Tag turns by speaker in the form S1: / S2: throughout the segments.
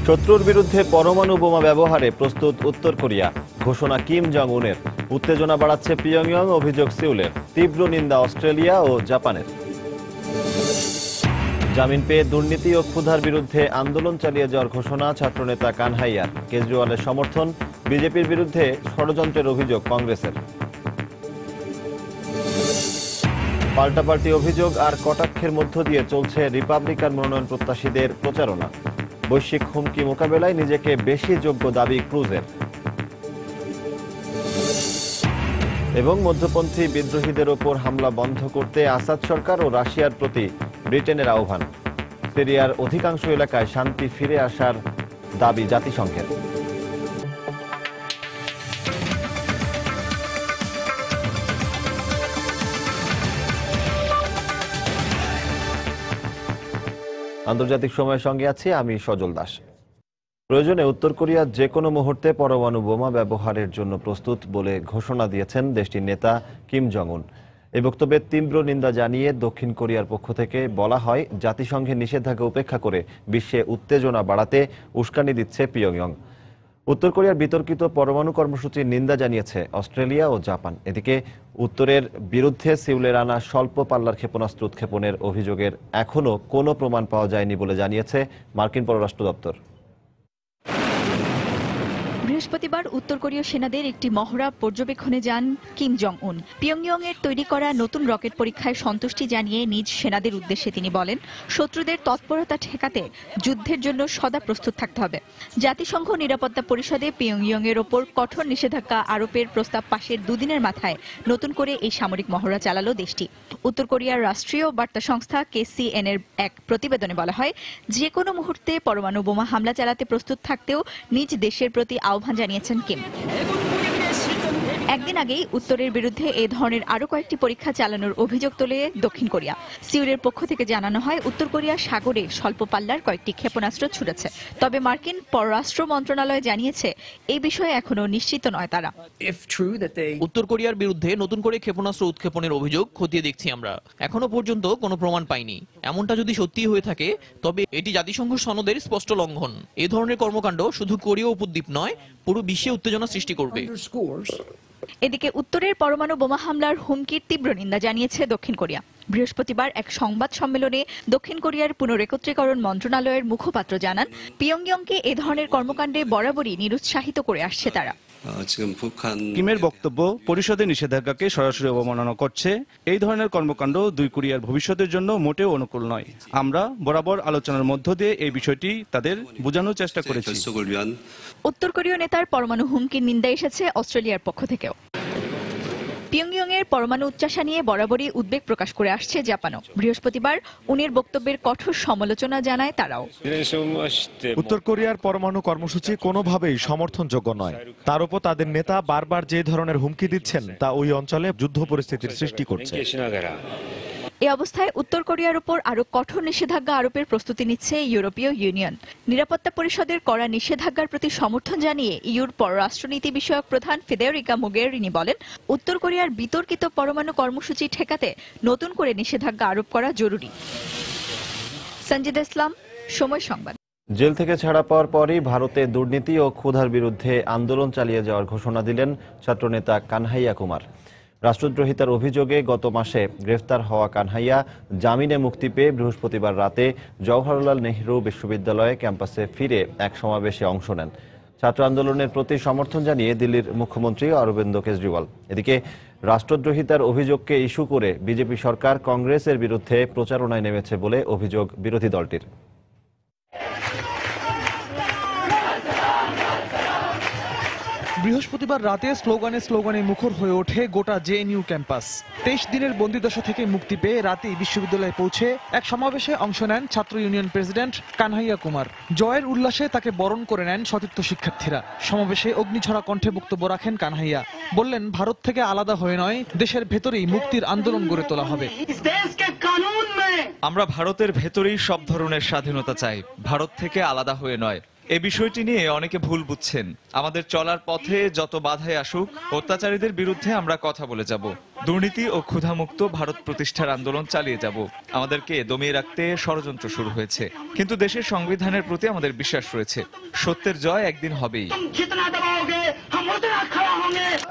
S1: শত্রুর বিরুদ্ধে পরমাণু বোমা ব্যবহারে প্রস্তুত উত্তর কোরিয়া, ঘোষণা কিম জং উনের। উত্তেজনা বাড়াচ্ছে পিয়ংইয়ং, অভিযোগ সিউলের। তীব্র নিন্দা অস্ট্রেলিয়া ও জাপানের। জামিন পেয়ে দুর্নীতি ও ক্ষুধার বিরুদ্ধে আন্দোলন চালিয়ে যাওয়ার ঘোষণা ছাত্রনেতা কানহাইয়ার। কেজরিওয়ালের সমর্থন। বিজেপির বিরুদ্ধে ষড়যন্ত্রের অভিযোগ কংগ্রেসের। পাল্টাপাল্টি অভিযোগ আর কটাক্ষের মধ্য দিয়ে চলছে রিপাবলিকান মনোনয়ন প্রত্যাশীদের প্রচারণা। বৈশ্বিক হুমকি মোকাবেলায় নিজেকে বেশি যোগ্য দাবি ক্রুজের। এবং মধ্যপন্থী বিদ্রোহীদের ওপর হামলা বন্ধ করতে আসাদ সরকার ও রাশিয়ার প্রতি ব্রিটেনের আহ্বান। সিরিয়ার অধিকাংশ এলাকায় শান্তি ফিরে আসার দাবি জাতিসংঘের। আন্তর্জাতিক সময়ের সঙ্গে আছি আমি সজল দাস। প্রয়োজনে উত্তর কোরিয়া যে কোনো মুহূর্তে পরমাণু বোমা ব্যবহারের জন্য প্রস্তুত বলে ঘোষণা দিয়েছেন দেশটির নেতা কিম জং উন। এই বক্তব্যের তীব্র নিন্দা জানিয়ে দক্ষিণ কোরিয়ার পক্ষ থেকে বলা হয়, জাতিসংঘের নিষেধাজ্ঞা উপেক্ষা করে বিশ্বে উত্তেজনা বাড়াতে উস্কানি দিচ্ছে পিয়ংইয়ং। উত্তর কোরিয়ার বিতর্কিত পরমাণু কর্মসূচির নিন্দা জানিয়েছে অস্ট্রেলিয়া ও জাপান। এদিকে উত্তরের বিরুদ্ধে সিউলের আনা স্বল্প পাল্লার ক্ষেপণাস্ত্র উৎক্ষেপণের অভিযোগের এখনও কোনো প্রমাণ পাওয়া যায়নি বলে জানিয়েছে মার্কিন পররাষ্ট্র দপ্তর।
S2: বৃহস্পতিবার উত্তর কোরীয় সেনাদের একটি মহড়া পর্যবেক্ষণে যান কিম জং উন। পিয়ংইয়ং এর তৈরি করা নতুন রকেট পরীক্ষায় সন্তুষ্টি জানিয়ে নিজ সেনাদের উদ্দেশ্যে তিনি বলেন, শত্রুদের তৎপরতা ঠেকাতে যুদ্ধের জন্য সদা প্রস্তুত থাকতে হবে। জাতিসংঘ নিরাপত্তা পরিষদে পিয়ংইয়ং এর ওপর কঠোর নিষেধাজ্ঞা আরোপের প্রস্তাব পাশের দুদিনের মাথায় নতুন করে এই সামরিক মহড়া চালালো দেশটি। উত্তর কোরিয়ার রাষ্ট্রীয় বার্তা সংস্থা KCN এর এক প্রতিবেদনে বলা হয়, যে কোনো মুহূর্তে পরমাণু বোমা হামলা চালাতে প্রস্তুত থাকতেও নিজ দেশের প্রতি আহ্বান জানিয়েছেন কিম। একদিন আগেই উত্তরের বিরুদ্ধে এ ধরনের আরো কয়েকটি পরীক্ষা চালানোর অভিযোগ তোলে দক্ষিণ কোরিয়া। সিউলের পক্ষ থেকে জানানো হয়, উত্তর কোরিয়া সাগরে স্বল্প পাল্লার কয়েকটি ক্ষেপণাস্ত্র ছুড়েছে। তবে মার্কিন পররাষ্ট্র মন্ত্রণালয় জানিয়েছে, এই বিষয়ে এখনো নিশ্চিত নয় তারা।
S3: উত্তর কোরিয়ার বিরুদ্ধে নতুন করে ক্ষেপণাস্ত্র উৎক্ষেপণের অভিযোগ খতিয়ে দেখছি আমরা। এখনো পর্যন্ত কোনো প্রমাণ পাইনি। এমনটা যদি সত্যি হয়ে থাকে তবে এটি জাতিসংঘ সনদের স্পষ্ট লঙ্ঘন। এ ধরনের কর্মকাণ্ড শুধু কোরীয় উপদ্বীপ নয়, পুরো বিশ্বে উত্তেজনা সৃষ্টি করবে।
S2: এদিকে উত্তরের পরমাণু বোমা হামলার হুমকির তীব্র নিন্দা জানিয়েছে দক্ষিণ কোরিয়া। বৃহস্পতিবার এক সংবাদ সম্মেলনে দক্ষিণ কোরিয়ার পুনরেকত্রীকরণ মন্ত্রণালয়ের মুখপাত্র জানান, পিয়ংইয়ংকে এ ধরনের কর্মকাণ্ডে বরাবরই নিরুৎসাহিত করে আসছে তারা।
S4: কিমের বক্তব্য পরিষদের নিষেধাজ্ঞাকে সরাসরি অবমাননা করছে। এই ধরনের কর্মকাণ্ড দুই কোরিয়ার ভবিষ্যতের জন্য মোটেও অনুকূল নয়। আমরা বরাবর আলোচনার মধ্য দিয়ে এই বিষয়টি তাদের বোঝানোর চেষ্টা করেছি।
S2: উত্তর কোরীয় নেতার পরমাণু হুমকির নিন্দা এসেছে অস্ট্রেলিয়ার পক্ষ থেকেও। পিয়ংইয়ং এর পরমাণু উচ্চাসা নিয়ে বরাবরই উদ্বেগ প্রকাশ করে আসছে জাপানও। বৃহস্পতিবার উনের বক্তব্যের কঠোর সমালোচনা জানায় তারাও।
S5: উত্তর কোরিয়ার পরমাণু কর্মসূচি কোনোভাবেই সমর্থনযোগ্য নয়। তার উপর তাদের নেতা বারবার যে ধরনের হুমকি দিচ্ছেন তা ওই অঞ্চলে যুদ্ধ পরিস্থিতির সৃষ্টি করছে।
S2: এই অবস্থায় উত্তর কোরিয়ার উপর আরো কঠোর নিষেধাজ্ঞা আরোপের প্রস্তুতি নিচ্ছে ইউরোপীয় ইউনিয়ন। নিরাপত্তা পরিষদের কড়া নিষেধাজ্ঞার প্রতি সমর্থন জানিয়ে ইউর পররাষ্ট্রনীতি বিষয়ক প্রধান ফেদেরিকা মোগেরিনি বলেন, উত্তর কোরিয়ার বিতর্কিত পরমাণু কর্মসূচি ঠেকাতে নতুন করে নিষেধাজ্ঞা আরোপ করা জরুরি। সঞ্জিদা ইসলাম, সময় সংবাদ।
S1: জেল থেকে ছাড়া পাওয়ার পরই ভারতে দুর্নীতি ও ক্ষুধার বিরুদ্ধে আন্দোলন চালিয়ে যাওয়ার ঘোষণা দিলেন ছাত্রনেতা কানহাইয়া কুমার। রাষ্ট্রদ্রোহিতার অভিযোগে গত মাসে গ্রেফতার হওয়া কানহাইয়া জামিনে মুক্তি পেয়ে বৃহস্পতিবার রাতে জওহরলাল নেহরু বিশ্ববিদ্যালয়ে ক্যাম্পাসে ফিরে এক সমাবেশে অংশ নেন। ছাত্র আন্দোলনের প্রতি সমর্থন জানিয়ে দিল্লির মুখ্যমন্ত্রী অরবিন্দ কেজরিওয়াল। এদিকে রাষ্ট্রদ্রোহিতার অভিযোগকে ইস্যু করে বিজেপি সরকার কংগ্রেসের বিরুদ্ধে প্রচারণায় নেমেছে বলে অভিযোগ বিরোধী দলটির।
S6: বৃহস্পতিবার রাতে স্লোগানে মুখর হয়ে ওঠে গোটা জেএনইউ ক্যাম্পাস। 23 দিনের বন্দিদশা থেকে মুক্তি পেয়ে রাতেই বিশ্ববিদ্যালয়ে পৌঁছে এক সমাবেশে অংশ নেন ছাত্র ইউনিয়ন প্রেসিডেন্ট কানহাইয়া কুমার। জয়ের উল্লাসে তাকে বরণ করে নেন সতীর্থ শিক্ষার্থীরা। সমাবেশে অগ্নিঝরা কণ্ঠে বক্তব্য রাখেন কানহাইয়া। বললেন, ভারত থেকে আলাদা হয়ে নয়, দেশের ভেতরেই মুক্তির আন্দোলন গড়ে তোলা হবে।
S7: আমরা ভারতের ভেতরেই সব ধরনের স্বাধীনতা চাই, ভারত থেকে আলাদা হয়ে নয়। এই বিষয়টি নিয়ে অনেকে ভুল বুঝছেন। আমাদের চলার পথে যত বাধাই আসুক, অত্যাচারীদের বিরুদ্ধে আমরা কথা বলে যাব। দুর্নীতি ও ক্ষুধামুক্ত ভারত প্রতিষ্ঠার আন্দোলন চালিয়ে যাব। আমাদেরকে দমিয়ে রাখতে ষড়যন্ত্র শুরু হয়েছে, কিন্তু দেশের সংবিধানের প্রতি আমাদের বিশ্বাস রয়েছে। সত্যের জয় একদিন হবেই।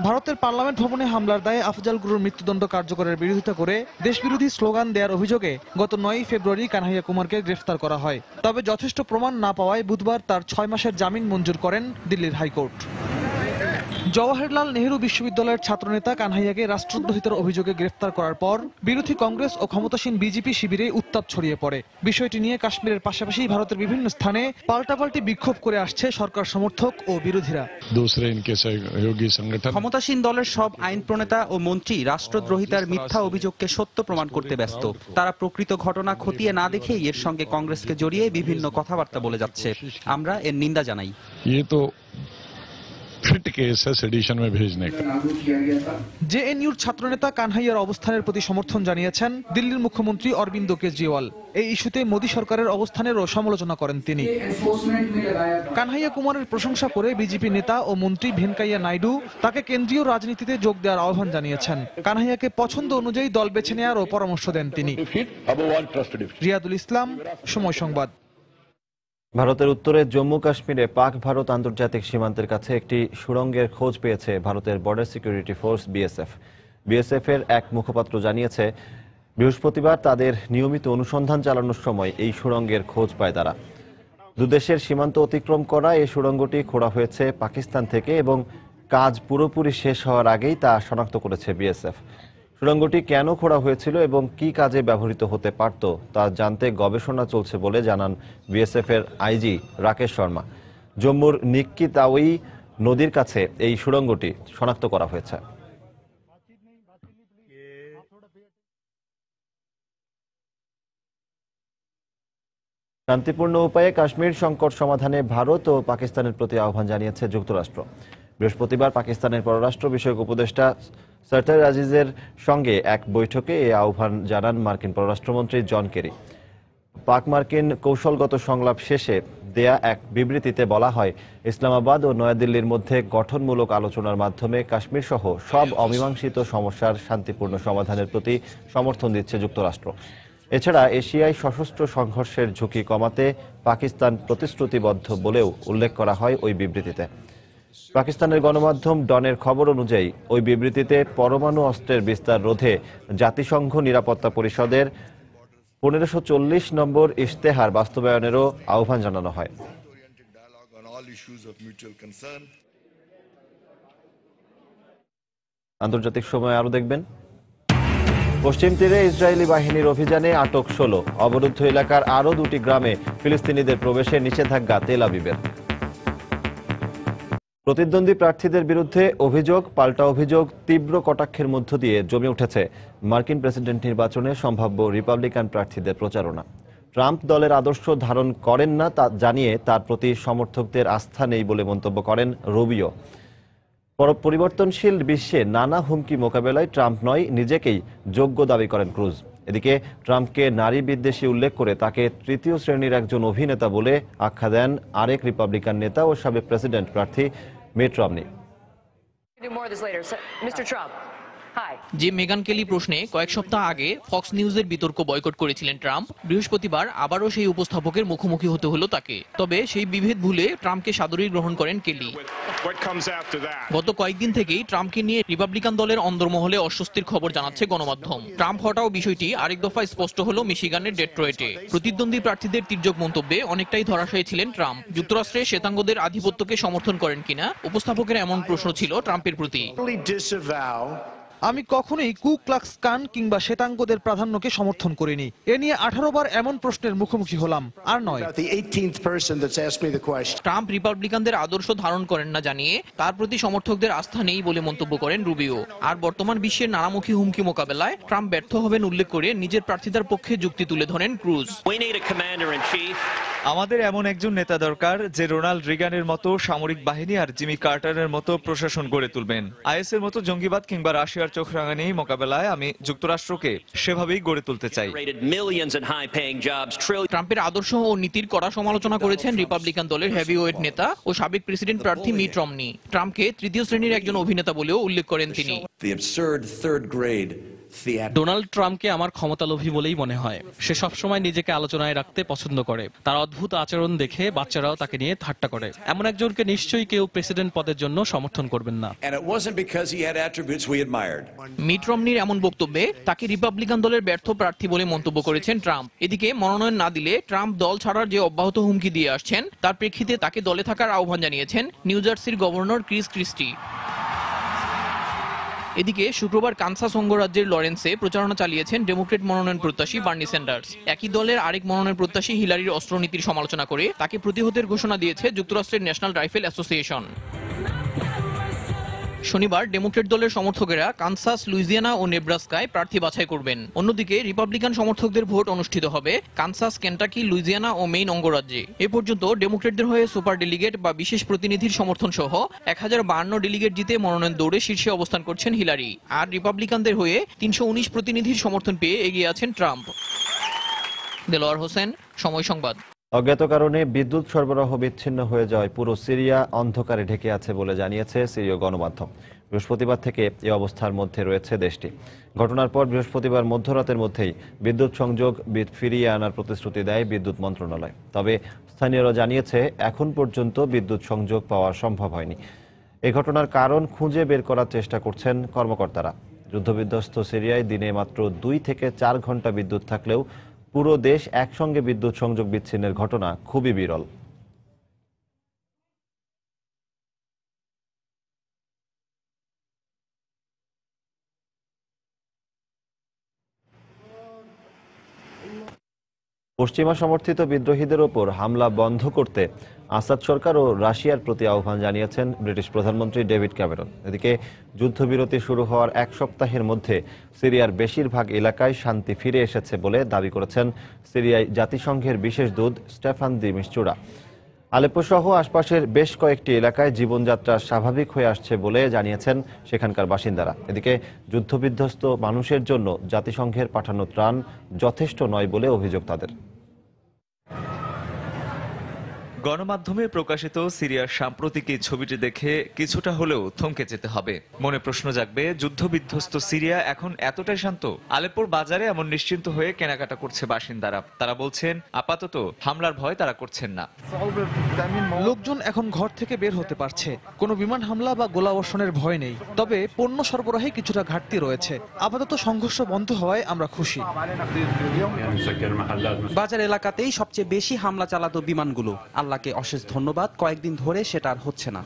S6: ভারতের পার্লামেন্ট ভবনে হামলার দায়ে আফজাল গুরুর মৃত্যুদণ্ড কার্যকরের বিরোধিতা করে দেশবিরোধী স্লোগান দেওয়ার অভিযোগে গত 9 ফেব্রুয়ারি কানহাইয়া কুমারকে গ্রেফতার করা হয়। তবে যথেষ্ট প্রমাণ না পাওয়ায় বুধবার তার 6 মাসের জামিন মঞ্জুর করেন দিল্লির হাইকোর্ট। জওয়াহরলাল নেহরু বিশ্ববিদ্যালয়ের ছাত্রনেতা কানহাইয়াকে রাষ্ট্রদ্রোহিতার অভিযোগে গ্রেফতার করার পর বিরোধী কংগ্রেস ও ক্ষমতাসীন বিজেপি শিবিরে উত্তাপ ছড়িয়ে পড়ে। বিষয়টি নিয়ে কাশ্মীরের পাশাপাশি ভারতের বিভিন্ন স্থানে পাল্টাপাল্টি বিক্ষোভ করে আসছে সরকার সমর্থক ও বিরোধীরা।
S8: ক্ষমতাসীন দলের সব আইন প্রণেতা ও মন্ত্রী রাষ্ট্রদ্রোহিতার মিথ্যা অভিযোগকে সত্য প্রমাণ করতে ব্যস্ত। তারা প্রকৃত ঘটনা খতিয়ে না দেখেই এর সঙ্গে কংগ্রেসকে জড়িয়ে বিভিন্ন কথাবার্তা বলে যাচ্ছে। আমরা এর নিন্দা জানাই।
S6: জেএনইউর ছাত্রনেতা কানহাইয়ার অবস্থানের প্রতি সমর্থন জানিয়েছেন দিল্লির মুখ্যমন্ত্রী অরবিন্দ কেজরিওয়াল। এই ইস্যুতে মোদী সরকারের অবস্থানেরও সমালোচনা করেন তিনি। কানহাইয়া কুমারের প্রশংসা করে বিজেপি নেতা ও মন্ত্রী ভেঙ্কাইয়া নাইডু তাকে কেন্দ্রীয় রাজনীতিতে যোগ দেওয়ার আহ্বান জানিয়েছেন। কানহাইয়াকে পছন্দ অনুযায়ী দল বেছে নেওয়ারও পরামর্শ দেন তিনি। রিয়াদুল ইসলাম, সময় সংবাদ।
S1: ভারতের উত্তরে জম্মু কাশ্মীরে পাক ভারত আন্তর্জাতিক সীমান্তের কাছে একটি সুড়ঙ্গের খোঁজ পেয়েছে ভারতের border security force BSF. BSF এর এক মুখপাত্র জানিয়েছে, বৃহস্পতিবার তাদের নিয়মিত অনুসন্ধান চালানোর সময় এই সুড়ঙ্গের খোঁজ পায় তারা। দুদেশের সীমান্ত অতিক্রম করা এই সুড়ঙ্গটি খোঁড়া হয়েছে পাকিস্তান থেকে এবং কাজ পুরোপুরি শেষ হওয়ার আগেই তা শনাক্ত করেছে বিএসএফ। সুড়ঙ্গটি কেন খোঁড়া হয়েছিল এবং কি কাজে ব্যবহৃত হতে পারত তা জানতে গবেষণা চলছে বলে জানান বিএসএফ এর আইজি রাকেশ শর্মা। জম্মুর নিক্কি তাওয়ি নদীর কাছে এই সুড়ঙ্গটি শনাক্ত করা হয়েছে। শান্তিপূর্ণ উপায়ে কাশ্মীর সংকট সমাধানে ভারত ও পাকিস্তানের প্রতি আহ্বান জানিয়েছে যুক্তরাষ্ট্র। বৃহস্পতিবার পাকিস্তানের পররাষ্ট্র বিষয়ক উপদেষ্টা সরতার আজিজের সঙ্গে এক বৈঠকে এই আহ্বান জানান মার্কিন পররাষ্ট্রমন্ত্রী জন কেরি। পাক মার্কিন কৌশলগত সংলাপ শেষে দেয়া এক বিবৃতিতে বলা হয়, ইসলামাবাদ ও নয়াদিল্লির মধ্যে গঠনমূলক আলোচনার মাধ্যমে কাশ্মীর সহ সব অমীমাংসিত সমস্যার শান্তিপূর্ণ সমাধানের প্রতি সমর্থন দিচ্ছে যুক্তরাষ্ট্র। এছাড়া এশিয়ায় সশস্ত্র সংঘর্ষের ঝুঁকি কমাতে পাকিস্তান প্রতিশ্রুতিবদ্ধ বলেও উল্লেখ করা হয় ওই বিবৃতিতে। পাকিস্তানের গণমাধ্যম ডনের খবর অনুযায়ী ওই বিবৃতিতে পরমাণু অস্ত্রের বিস্তার রোধে জাতিসংঘ নিরাপত্তা পরিষদের 1540 নম্বর ইশতেহার বাস্তবায়নেরও আহ্বান জানানো হয়। আন্তর্জাতিক সময় আরো দেখবেন। পশ্চিম তীরে ইসরায়েলি বাহিনীর অভিযানে আটক 16। অবরুদ্ধ এলাকার আরও 2টি গ্রামে ফিলিস্তিনিদের প্রবেশে নিষেধাজ্ঞা তেল আবিবের। প্রতিদ্বন্দ্বী প্রার্থীদের বিরুদ্ধে অভিযোগ পাল্টা অভিযোগ তীব্র কটাক্ষের মধ্য দিয়ে জমে উঠেছে মার্কিন প্রেসিডেন্ট নির্বাচনে সম্ভাব্য রিপাবলিকান প্রার্থীদের প্রচারণা। ট্রাম্প দলের আদর্শ ধারণ করেন না তা জানিয়ে তার প্রতি সমর্থকদের আস্থা নেই বলে মন্তব্য করেন রুবিও। পরিবর্তনশীল বিশ্বে নানা হুমকি মোকাবেলায় ট্রাম্প নয়, নিজেকেই যোগ্য দাবি করেন ক্রুজ। এদিকে ট্রাম্পকে নারী বিদ্বেষী উল্লেখ করে তাকে তৃতীয় শ্রেণীর একজন অভিনেতা বলে আখ্যা দেন আরেক রিপাবলিকান নেতা ও সাবেক প্রেসিডেন্ট প্রার্থী মিট রমনি।
S3: যে মেগান কেলি প্রশ্নে কয়েক সপ্তাহ আগে ফক্স নিউজের বিতর্ক বয়কট করেছিলেন ট্রাম্প, বৃহস্পতিবার আবারও সেই উপস্থাপকের মুখোমুখি হতে হলো তাকে। তবে সেই বিভেদ ভুলে ট্রাম্পকে সাদরে গ্রহণ করেন কেলি। গত কয়েকদিন থেকেই ট্রাম্পকে নিয়ে রিপাবলিকান দলের অন্দরমহলে অস্বস্তির খবর জানাচ্ছে গণমাধ্যম। ট্রাম্প হটাও বিষয়টি আরেক দফায় স্পষ্ট হলো মিশিগানের ডেট্রয়েটে। প্রতিদ্বন্দ্বী প্রার্থীদের তির্যক মন্তব্যে অনেকটাই ধরাশায়ী ছিলেন ট্রাম্প। যুক্তরাষ্ট্রে শ্বেতাঙ্গদের আধিপত্যকে সমর্থন করেন কিনা উপস্থাপকের এমন প্রশ্ন ছিল ট্রাম্পের প্রতি।
S6: আমি কখনোই কু ক্লাক্স কান কিংবা শ্বেতাঙ্গদের প্রাধান্যকে সমর্থন করিনি। এ নিয়ে 18 বার এমন প্রশ্নের মুখোমুখি হলাম, আর নয়।
S3: ট্রাম্প রিপাবলিকানদের আদর্শ ধারণ করেন না জানিয়ে তার প্রতি সমর্থকদের আস্থা নেই বলে মন্তব্য করেন রুবিও। আর বর্তমান বিশ্বের নানামুখী হুমকি মোকাবেলায় ট্রাম্প ব্যর্থ হবেন উল্লেখ করে নিজের প্রার্থিতার পক্ষে যুক্তি তুলে ধরেন ক্রুজ।
S7: আমাদের এমন একজন নেতা দরকার যে রোনাল্ড রিগানের মতো সামরিক বাহিনী আর জিমি কার্টারের মতো প্রশাসন গড়ে তুলবেন। আইএসের মতো জঙ্গিবাদ কিংবা রাশিয়ার চোখ রাঙানি মোকাবেলায় আমি যুক্তরাষ্ট্রকে সেভাবেই গড়ে তুলতে চাই।
S3: ট্রাম্পের আদর্শ ও নীতির কড়া সমালোচনা করেছেন রিপাবলিকান দলের হেভিওয়েট নেতা ও সাবেক প্রেসিডেন্ট প্রার্থী মিট রমনি। ট্রাম্পকে তৃতীয় শ্রেণীর একজন অভিনেতা বলেও উল্লেখ করেন তিনি।
S9: ডোনাল্ড ট্রাম্পকে আমার ক্ষমতালোভী বলেই মনে হয়। সে সবসময় নিজেকে আলোচনায় রাখতে পছন্দ করে। তার অদ্ভুত আচরণ দেখে বাচ্চারাও তাকে নিয়ে ঠাট্টা করে। এমন একজনকে নিশ্চয়ই কেউ প্রেসিডেন্ট পদের জন্য সমর্থন করবেন না।
S3: মিট রমনির এমন বক্তব্যে তাকে রিপাবলিকান দলের ব্যর্থ প্রার্থী বলে মন্তব্য করেছেন ট্রাম্প। এদিকে মনোনয়ন না দিলে ট্রাম্প দল ছাড়ার যে অব্যাহত হুমকি দিয়ে আসছেন তার প্রেক্ষিতে তাকে দলে থাকার আহ্বান জানিয়েছেন নিউ জার্সির গভর্নর ক্রিস ক্রিস্টি। এদিকে শুক্রবার কানসাস অঙ্গরাজ্যের লরেন্সে প্রচারণা চালিয়েছেন ডেমোক্রেট মনোনয়ন প্রত্যাশী বার্নি স্যান্ডার্স। একই দলের আরেক মনোনয়ন প্রত্যাশী হিলারির অস্ত্রনীতির সমালোচনা করে তাকে প্রতিহতের ঘোষণা দিয়েছে যুক্তরাষ্ট্রের ন্যাশনাল রাইফেল অ্যাসোসিয়েশন। শনিবার ডেমোক্রেট দলের সমর্থকেরা কানসাস, লুইজিয়ানা ও নেব্রাস্কায় প্রার্থী বাছাই করবেন। অন্যদিকে রিপাবলিকান সমর্থকদের ভোট অনুষ্ঠিত হবে কানসাস, কেন্টাকি, লুইজিয়ানা ও মেইন অঙ্গরাজ্যে। এ পর্যন্ত ডেমোক্রেটদের হয়ে সুপার ডেলিগেট বা বিশেষ প্রতিনিধির সমর্থন সহ 1052 ডেলিগেট জিতে মনোনয়ন দৌড়ে শীর্ষে অবস্থান করছেন হিলারি। আর রিপাবলিকানদের হয়ে 319 প্রতিনিধির সমর্থন পেয়ে এগিয়ে আছেন ট্রাম্প। দেলোয়ার হোসেন, সময় সংবাদ।
S1: অজ্ঞাত কারণে বিদ্যুৎ সরবরাহ বিচ্ছিন্ন হয়ে যাওয়ায় পুরো সিরিয়া অন্ধকারে ঢেকে আছে বলে জানিয়েছে সিরীয় গণমাধ্যম। বৃহস্পতিবার থেকে এই অবস্থার মধ্যে রয়েছে দেশটি। ঘটনার পর বৃহস্পতিবার মধ্যরাতের মধ্যেই বিদ্যুৎ সংযোগ ফিরিয়ে আনার প্রতিশ্রুতি দেয় বিদ্যুৎ মন্ত্রণালয়। তবে স্থানীয়রা জানিয়েছে এখন পর্যন্ত বিদ্যুৎ সংযোগ পাওয়া সম্ভব হয়নি। এই ঘটনার কারণ খুঁজে বের করার চেষ্টা করছেন কর্মকর্তারা। যুদ্ধবিধ্বস্ত সিরিয়ায় দিনে মাত্র 2 থেকে 4 ঘন্টা বিদ্যুৎ থাকলেও পুরো দেশ একসঙ্গে বিদ্যুৎ সংযোগ বিচ্ছিন্নের ঘটনা খুবই বিরল। পশ্চিমা সমর্থিত বিদ্রোহীদের ওপর হামলা বন্ধ করতে আসাদ সরকার ও রাশিয়ার প্রতি আহ্বান জানিয়েছেন ব্রিটিশ প্রধানমন্ত্রী ডেভিড ক্যামেরন। এদিকে যুদ্ধবিরতি শুরু হওয়ার 1 সপ্তাহের মধ্যে সিরিয়ার বেশিরভাগ এলাকায় শান্তি ফিরে এসেছে বলে দাবি করেছেন সিরিয়ায় জাতিসংঘের বিশেষ দূত স্টেফান দি মিস্তুরা। আলেপ্পো সহ আশপাশের বেশ কয়েকটি এলাকায় জীবনযাত্রা স্বাভাবিক হয়ে আসছে বলে জানিয়েছেন সেখানকার বাসিন্দারা। এদিকে যুদ্ধবিধ্বস্ত মানুষের জন্য জাতিসংঘের পাঠানো ত্রাণ যথেষ্ট নয় বলে অভিযোগ তাদের।
S7: গণমাধ্যমে প্রকাশিত সিরিয়ার সাম্প্রতিক এই ছবিটি দেখে কিছুটা হলেও থমকে যেতে হবে। মনে প্রশ্ন জাগবে, যুদ্ধবিধ্বস্ত সিরিয়া এখন এতটাই শান্ত? আলেপ্পোর বাজারে এমন নিশ্চিন্ত হয়ে কেনাকাটা করছে বাসিন্দারা। তারা বলছেন আপাতত হামলার ভয় তারা করছেন না।
S6: লোকজন এখন ঘর থেকে বের হতে পারছে। কোনো বিমান হামলা বা গোলাবর্ষণের ভয় নেই। তবে পণ্য সরবরাহে কিছুটা ঘাটতি রয়েছে। আপাতত সংঘর্ষ বন্ধ হওয়ায় আমরা খুশি।
S8: বাজার এলাকাতেই সবচেয়ে বেশি হামলা চালাতো বিমানগুলো। আল্লাহকে অশেষ ধন্যবাদ, কয়েকদিন ধরে সেটা আর হচ্ছে না।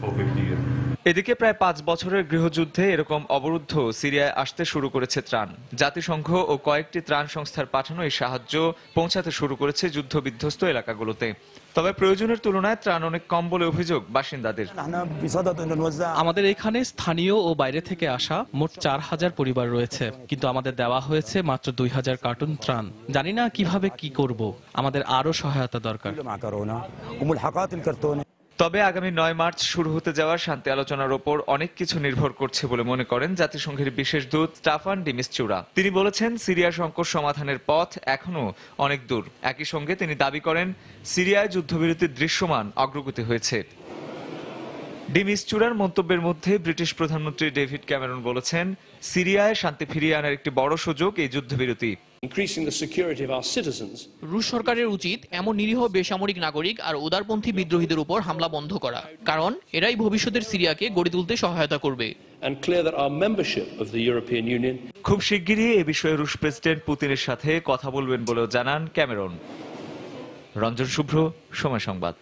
S7: এদিকে প্রায় 5 বছরের গৃহযুদ্ধে এরকম অবরুদ্ধ সিরিয়ায় আসতে শুরু করেছে ত্রাণ। জাতিসংঘ ও কয়েকটি ত্রাণ সংস্থার পাঠানো এই সাহায্য পৌঁছাতে শুরু করেছে যুদ্ধবিধ্বস্ত এলাকাগুলোতে। তবে প্রয়োজনের তুলনায় ত্রাণ অনেক কম বলে অভিযোগ বাসিন্দাদের।
S9: আমাদের এখানে স্থানীয় ও বাইরে থেকে আসা মোট 4000 পরিবার রয়েছে, কিন্তু আমাদের দেওয়া হয়েছে মাত্র 2000 কার্টুন ত্রাণ। জানি না কিভাবে কি করব। আমাদের আরো সহায়তা দরকার।
S7: তবে আগামী 9 মার্চ শুরু হতে যাওয়া শান্তি আলোচনার ওপর অনেক কিছু নির্ভর করছে বলে মনে করেন জাতিসংঘের বিশেষ দূত স্টেফান ডি মিস্তুরা। তিনি বলেছেন সিরিয়া সংকট সমাধানের পথ এখনো অনেক দূর। একই সঙ্গে তিনি দাবি করেন সিরিয়ায় যুদ্ধবিরতির দৃশ্যমান অগ্রগতি হয়েছে। ডি মিস্তুরার মন্তব্যের মধ্যে ব্রিটিশ প্রধানমন্ত্রী ডেভিড ক্যামেরন বলেছেন সিরিয়ায় শান্তি ফিরিয়ে আনার একটি বড় সুযোগ এই যুদ্ধবিরতি।
S3: রুশ সরকারের উচিত এমন নিরীহ বেসামরিক নাগরিক আর উদারপন্থী বিদ্রোহীদের উপর হামলা বন্ধ করা, কারণ এরাই ভবিষ্যতের সিরিয়াকে গড়ে তুলতে সহায়তা করবে।
S7: খুব শিগগিরই এ বিষয়ে রুশ প্রেসিডেন্ট পুতিনের সাথে কথা বলবেন বলেও জানান ক্যামেরন। রঞ্জন শুভ্র, সময় সংবাদ।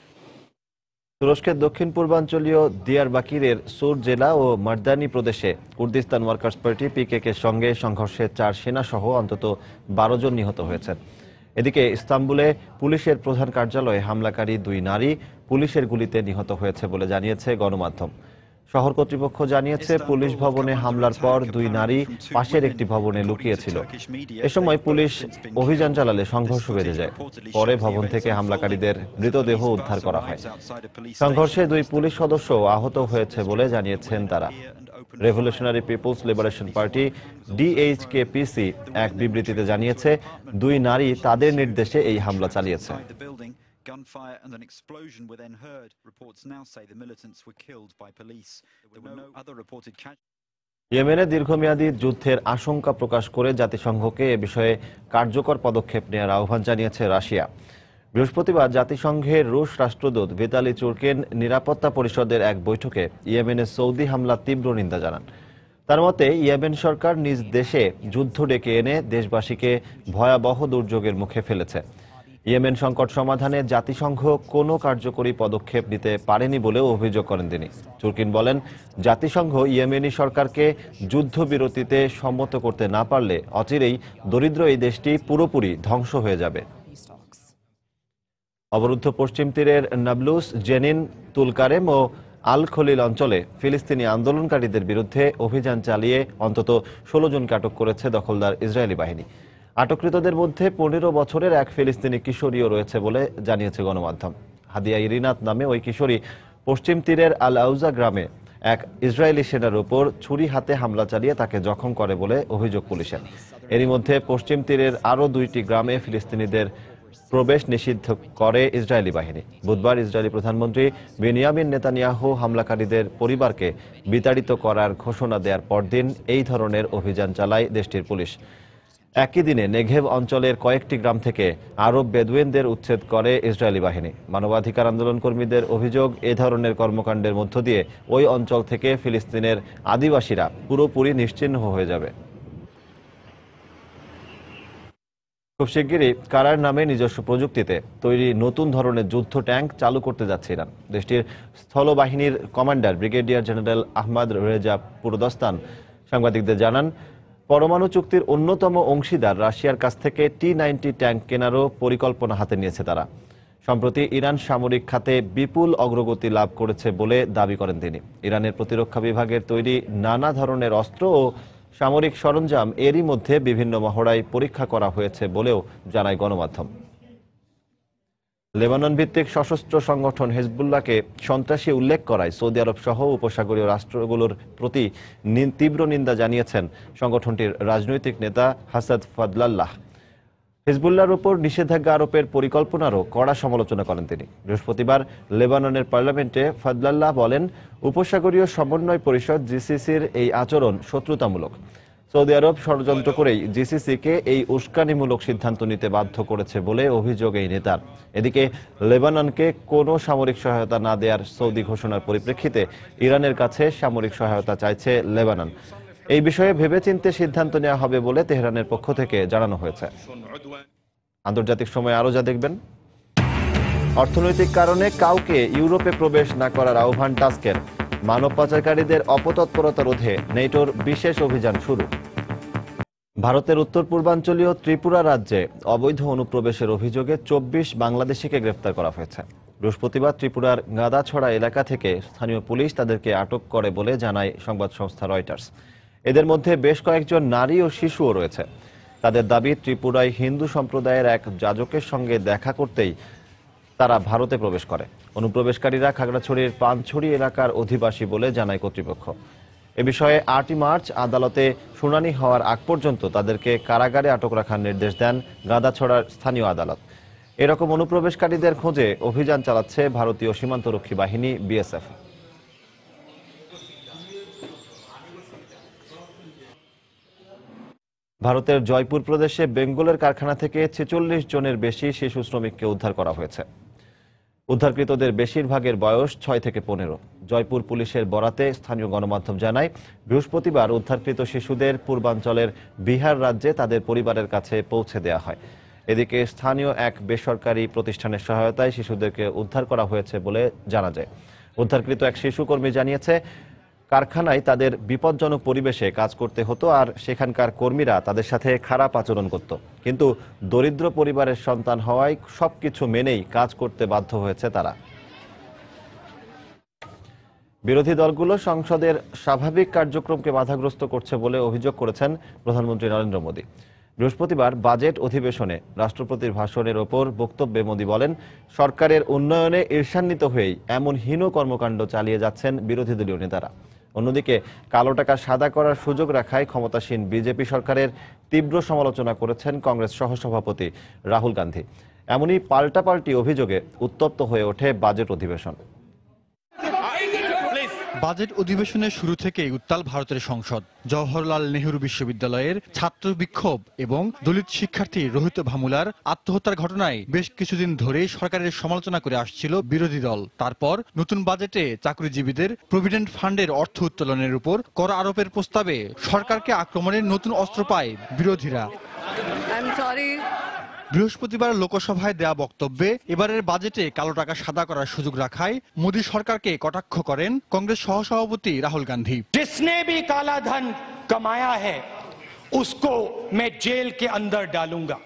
S1: তুরস্কের দক্ষিণ পূর্বাঞ্চলীয় দিয়ারবাকিরের সুর জেলা ও মারদানি প্রদেশে কুর্দিস্তান ওয়ার্কার্স পার্টি পিকেকের সঙ্গে সংঘর্ষে 4 সেনা সহ অন্তত 12 জন নিহত হয়েছেন। এদিকে ইস্তাম্বুলে পুলিশের প্রধান কার্যালয়ে হামলাকারী 2 নারী পুলিশের গুলিতে নিহত হয়েছে বলে জানিয়েছে গণমাধ্যম। শহর কর্তৃপক্ষ জানিয়েছে, পুলিশ ভবনে হামলার পর দুই নারী পাশের একটি ভবনে লুকিয়েছিল। এ সময় পুলিশ অভিযান চালালে সংঘর্ষ বেঁধে যায়। পরে ভবন থেকে হামলাকারীদের মৃতদেহ উদ্ধার করা হয়। সংঘর্ষে দুই পুলিশ সদস্য আহত হয়েছে বলে জানিয়েছেন তারা। রেভলিউশনারি পিপলস লিবারেশন পার্টি ডিএইচকেপিসি এক বিবৃতিতে জানিয়েছে, দুই নারী তাদের নির্দেশে এই হামলা চালিয়েছে।
S10: Gunfire and an explosion were then heard. Reports now say the militants were killed by police. There were no other reported casualties.
S1: ইয়েমেনে দীর্ঘমেয়াদী যুদ্ধের আশঙ্কা প্রকাশ করে জাতিসংঘকে এ বিষয়ে কার্যকর পদক্ষেপ নেওয়ার আহ্বান জানিয়েছে রাশিয়া। বৃহস্পতিবার জাতিসংঘের রুশ রাষ্ট্রদূত ভিতালি চুরকিন নিরাপত্তা পরিষদের এক বৈঠকে ইয়েমেনে সৌদি হামলার তীব্র নিন্দা জানান। তার মতে, ইয়েমেন সরকার নিজ দেশে যুদ্ধ ডেকে এনে দেশবাসীকে ভয়াবহ দুর্যোগের মুখে ফেলেছে। ইয়েমেন সংকট সমাধানে জাতিসংঘ কোনো কার্যকরী পদক্ষেপ নিতে পারেনি বলেও অভিযোগ করেন তিনি। চুরকিন বলেন, জাতিসংঘ ইয়েমেনি সরকারকে যুদ্ধবিরতিতে সম্মত করতে না পারলে অচিরেই দরিদ্র এই দেশটি পুরোপুরি ধ্বংস হয়ে যাবে। অবরুদ্ধ পশ্চিম তীরের নাবলুস, জেনিন, তুলকারেম ও আল খলিল অঞ্চলে ফিলিস্তিনি আন্দোলনকারীদের বিরুদ্ধে অভিযান চালিয়ে অন্তত 16 জনকে আটক করেছে দখলদার ইসরায়েলি বাহিনী। আটককৃতদের মধ্যে 15 বছরের এক ফিলিস্তিনি কিশোরীও রয়েছে বলে জানিয়েছে গণমাধ্যম। হাদিয়া ইরিনাত নামে ওই কিশোরী পশ্চিম তীরের আল আউজা গ্রামে এক ইসরায়েলি সেনার উপর ছুরি হাতে হামলা চালিয়ে তাকে জখম করে বলে অভিযোগ পুলিশের। এরই মধ্যে পশ্চিম তীরের আরও 2টি গ্রামে ফিলিস্তিনিদের প্রবেশ নিষিদ্ধ করে ইসরায়েলি বাহিনী। বুধবার ইসরায়েলি প্রধানমন্ত্রী বেনিয়ামিন নেতানিয়াহু হামলাকারীদের পরিবারকে বিতাড়িত করার ঘোষণা দেওয়ার পরদিন এই ধরনের অভিযান চালায় দেশটির পুলিশ। একই দিনে নেঘেভ অঞ্চলের কয়েকটি গ্রাম থেকে আরব বেদুইনদের উচ্ছেদ করে ইসরায়েলি বাহিনী। মানবাধিকার আন্দোলন কর্মীদের অভিযোগ, এ ধরনের কর্মকাণ্ডের মধ্য দিয়ে ওই অঞ্চল থেকে ফিলিস্তিনের আদিবাসীরা পুরোপুরি নিশ্চিহ্ন হয়ে যাবে। খুব শিগগিরই কারার নামে নিজস্ব প্রযুক্তিতে তৈরি নতুন ধরনের যুদ্ধ ট্যাঙ্ক চালু করতে যাচ্ছে ইরান। দেশটির স্থলবাহিনীর commander brigadier general Ahmad Reza Pourdastan সাংবাদিকদের জানান, পরমাণু চুক্তির অন্যতম অংশীদার রাশিয়ার কাছ থেকে T-90 ট্যাঙ্ক কেনারও পরিকল্পনা হাতে নিয়েছে তারা। সম্প্রতি ইরান সামরিক খাতে বিপুল অগ্রগতি লাভ করেছে বলে দাবি করেন তিনি। ইরানের প্রতিরক্ষা বিভাগের তৈরি নানা ধরনের অস্ত্র ও সামরিক সরঞ্জাম এরই মধ্যে বিভিন্ন মহড়ায় পরীক্ষা করা হয়েছে বলেও জানায় গণমাধ্যম। লেবানন ভিত্তিক সশস্ত্র সংগঠন হিজবুল্লাহকে সন্ত্রাসী উল্লেখ করায় সৌদি আরব সহ উপসাগরীয় রাষ্ট্রগুলোর প্রতি তীব্র নিন্দা জানিয়েছেন সংগঠনটির রাজনৈতিক নেতা হাসাদ ফাদলাল্লাহ। হিজবুল্লাহর উপর নিষেধাজ্ঞা আরোপের পরিকল্পনারও কড়া সমালোচনা করেন তিনি। বৃহস্পতিবার লেবাননের পার্লামেন্টে ফাদলাল্লাহ বলেন, উপসাগরীয় সমন্বয় পরিষদ জিসিসির এই আচরণ শত্রুতামূলক। সৌদি আরব ষড়যন্ত্র করেই জিসিসিকে এই উস্কানিমূলক সিদ্ধান্ত নিতে বাধ্য করেছে বলে অভিযোগ এই নেতার। এদিকে লেবাননকে কোনো সামরিক সহায়তা না দেওয়ার সৌদি ঘোষণার পরিপ্রেক্ষিতে ইরানের কাছে সামরিক সহায়তা চাইছে লেবানন। এই বিষয়ে ভেবেচিন্তে সিদ্ধান্ত নেওয়া হবে বলে তেহরানের পক্ষ থেকে জানানো হয়েছে। আন্তর্জাতিক সময় আরও যা দেখবেন, অর্থনৈতিক কারণে কাউকে ইউরোপে প্রবেশ না করার আহ্বান টাস্কের। মানব পাচারকারীদের অপতৎপরতা রোধে নেটোর বিশেষ অভিযান শুরু। ভারতের উত্তর পূর্বাঞ্চলীয় ত্রিপুরা রাজ্যে অবৈধ অনুপ্রবেশের অভিযোগে 24 বাংলাদেশিকে গ্রেফতার করা হয়েছে। বৃহস্পতিবার ত্রিপুরার গাদাছড়া এলাকা থেকে স্থানীয় পুলিশ তাদেরকে আটক করে বলে জানায় সংবাদ সংস্থা রয়টার্স। এদের মধ্যে বেশ কয়েকজন নারী ও শিশুও রয়েছে। তাদের দাবি, ত্রিপুরায় হিন্দু সম্প্রদায়ের এক যাজকের সঙ্গে দেখা করতেই তারা ভারতে প্রবেশ করে। অনুপ্রবেশকারীরা খাগড়াছড়ির পানছড়ি এলাকার অধিবাসী বলে জানায় কর্তৃপক্ষ। এ বিষয়ে 8 মার্চ আদালতে শুনানি হওয়ার আগ পর্যন্ত তাদেরকে কারাগারে আটক রাখার নির্দেশ দেন গাদাছড়ার স্থানীয় আদালত। এরকম অনুপ্রবেশকারীদের খোঁজে অভিযান চালাচ্ছে ভারতীয় সীমান্তরক্ষী বাহিনী বিএসএফ। ভারতের জয়পুর প্রদেশে বেঙ্গলের কারখানা থেকে 46 জনের বেশি শিশু শ্রমিককে উদ্ধার করা হয়েছে। উদ্ধারকৃতদের বেশিরভাগের বয়স 6 থেকে 15। জয়পুর পুলিশের বরাতে স্থানীয় গণমাধ্যম জানায়, বৃহস্পতিবার উদ্ধারকৃত শিশুদের পূর্বাঞ্চলের বিহার রাজ্যে তাদের পরিবারের কাছে পৌঁছে দেওয়া হয়। এদিকে স্থানীয় এক বেসরকারি প্রতিষ্ঠানের সহায়তায় শিশুদেরকে উদ্ধার করা হয়েছে বলে জানা যায়। উদ্ধারকৃত এক শিশুকর্মী জানিয়েছে, কারখানায় তাদের বিপজ্জনক পরিবেশে কাজ করতে হতো আর সেখানকার কর্মীরা তাদের সাথে খারাপ আচরণ করত। কিন্তু দরিদ্র পরিবারের সন্তান হওয়ায় সবকিছু মেনেই কাজ করতে বাধ্য হয়েছে তারা। বিরোধী দলগুলো সংসদের স্বাভাবিক কার্যক্রমকে বাধাগ্রস্ত করছে বলে অভিযোগ করেছেন প্রধানমন্ত্রী নরেন্দ্র মোদী। বৃহস্পতিবার বাজেট অধিবেশনে রাষ্ট্রপতির ভাষণের ওপর বক্তব্যে মোদী বলেন, সরকারের উন্নয়নে ঈর্ষান্বিত হয়েই এমন হীন কর্মকাণ্ড চালিয়ে যাচ্ছেন বিরোধী দলীয় নেতারা। অন্যদিকে কালো টাকা সাদা করার সুযোগ রাখায় ক্ষমতাসীন বিজেপি সরকারের তীব্র সমালোচনা করেছেন কংগ্রেস সহসভাপতি রাহুল গান্ধী। এমনই পাল্টাপাল্টি অভিযোগে উত্তপ্ত হয়ে ওঠে বাজেট অধিবেশন।
S11: বাজেট অধিবেশনের শুরু থেকেই উত্তাল ভারতের সংসদ। জওহরলাল নেহরু বিশ্ববিদ্যালয়ের ছাত্র বিক্ষোভ এবং দলিত শিক্ষার্থী রোহিত ভামুলার আত্মহত্যার ঘটনায় বেশ কিছুদিন ধরে সরকারের সমালোচনা করে আসছিল বিরোধী দল। তারপর নতুন বাজেটে চাকরিজীবীদের প্রভিডেন্ট ফান্ডের অর্থ উত্তোলনের উপর কর আরোপের প্রস্তাবে সরকারকে আক্রমণের নতুন অস্ত্র পায় বিরোধীরা। বৃহস্পতিবার লোকসভায় দেয়া বক্তব্যে এবারের বাজেটে কালো টাকা সাদা করার সুযোগ রাখায় মোদী সরকারকে কটাক্ষ করেন কংগ্রেস সহসভাপতি রাহুল গান্ধী।
S12: जिसने भी काला धन कमाया है उसको मैं जेल के अंदर डालूंगा।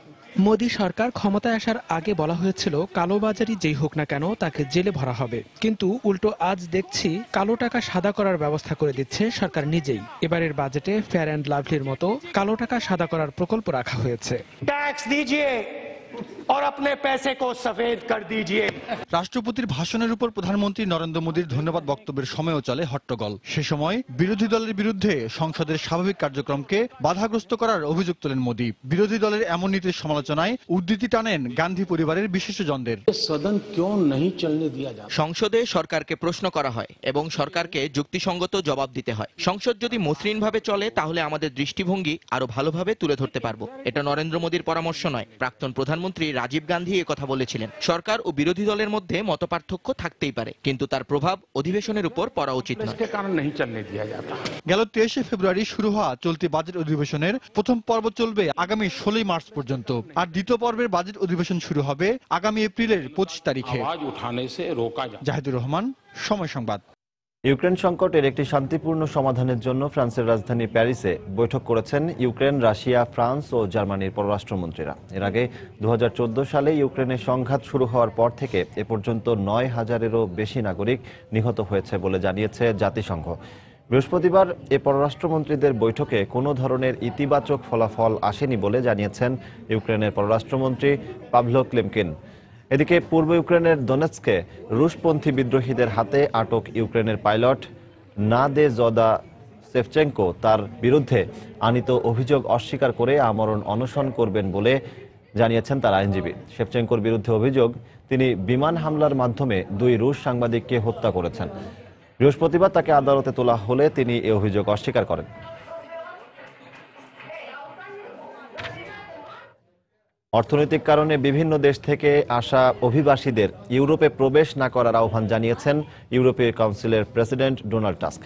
S13: মোদী সরকার ক্ষমতায় আসার আগে বলা হয়েছিল কালোবাজারি যেই হোক না কেন তাকে জেলে ভরা হবে, কিন্তু উল্টো আজ দেখছি কালো টাকা সাদা করার ব্যবস্থা করে দিচ্ছে সরকার নিজেই। এবারের বাজেটে ফেয়ার অ্যান্ড লাভলির মতো কালো টাকা সাদা করার প্রকল্প রাখা হয়েছে।
S12: टैक्स दीजिए और अपने पैसे को सफेद कर दीजिए।
S11: রাষ্ট্রপতির ভাষণের উপর প্রধানমন্ত্রী নরেন্দ্র মোদীর ধন্যবাদ বক্তব্যের সময়ও চলে হট্টগোল। সে সময় বিরোধী দলের বিরুদ্ধে সংসদের স্বাভাবিক কার্যক্রমকে বাধাগ্রস্ত করার অভিযোগ তোলেন মোদী। বিরোধী দলের এমন নীতির সমালোচনায় উদ্ধৃতি টানেন গান্ধী পরিবারের বিশেষজনদের।
S3: সংসদে সরকারকে প্রশ্ন করা হয় এবং সরকারকে যুক্তিসঙ্গত জবাব দিতে হয়। সংসদ যদি মসৃণভাবে চলে তাহলে আমাদের দৃষ্টিভঙ্গি আরো ভালোভাবে তুলে ধরতে পারবো। এটা নরেন্দ্র মোদীর পরামর্শ নয়। প্রাক্তন প্রধানমন্ত্রী রাজীব গান্ধী একথা বলেছিলেন। সরকার ও বিরোধী দলের মধ্যে মতপার্থক্য থাকতেই পারে, কিন্তু তার প্রভাব অধিবেশনের উপর পড়া উচিত নয়।
S11: গেল 23 ফেব্রুয়ারি শুরু হওয়া চলতি বাজেট অধিবেশনের প্রথম পর্ব চলবে আগামী 16 মার্চ পর্যন্ত, আর দ্বিতীয় পর্বের বাজেট অধিবেশন শুরু হবে আগামী এপ্রিলের 25 তারিখে। জাহিদুর রহমান, সময় সংবাদ।
S1: ইউক্রেন সংকটের একটি শান্তিপূর্ণ সমাধানের জন্য ফ্রান্সের রাজধানী প্যারিসে বৈঠক করেছেন ইউক্রেন, রাশিয়া, ফ্রান্স ও জার্মানির পররাষ্ট্রমন্ত্রীরা। এর আগে 2014 সালে ইউক্রেনের সংঘাত শুরু হওয়ার পর থেকে এ পর্যন্ত 9,000-এরও বেশি নাগরিক নিহত হয়েছে বলে জানিয়েছে জাতিসংঘ। বৃহস্পতিবার এ পররাষ্ট্রমন্ত্রীদের বৈঠকে কোনো ধরনের ইতিবাচক ফলাফল আসেনি বলে জানিয়েছেন ইউক্রেনের পররাষ্ট্রমন্ত্রী পাভলো ক্লেমকিন। এদিকে পূর্ব ইউক্রেনের দোনেৎস্কে রুশপন্থী বিদ্রোহীদের হাতে আটক ইউক্রেনের পাইলট নাদেজদা সেভচেঙ্কো তার বিরুদ্ধে আনীত অভিযোগ অস্বীকার করে আমরণ অনশন করবেন বলে জানিয়েছেন তার আইনজীবী। সেভচেঙ্কোর বিরুদ্ধে অভিযোগ, তিনি বিমান হামলার মাধ্যমে 2 রুশ সাংবাদিককে হত্যা করেছেন। বৃহস্পতিবার তাকে আদালতে তোলা হলে তিনি এ অভিযোগ অস্বীকার করেন। অর্থনৈতিক কারণে বিভিন্ন দেশ থেকে আসা অভিবাসীদের ইউরোপে প্রবেশ না করার আহ্বান জানিয়েছেন ইউরোপীয় কাউন্সিলের প্রেসিডেন্ট ডোনাল্ড টাস্ক।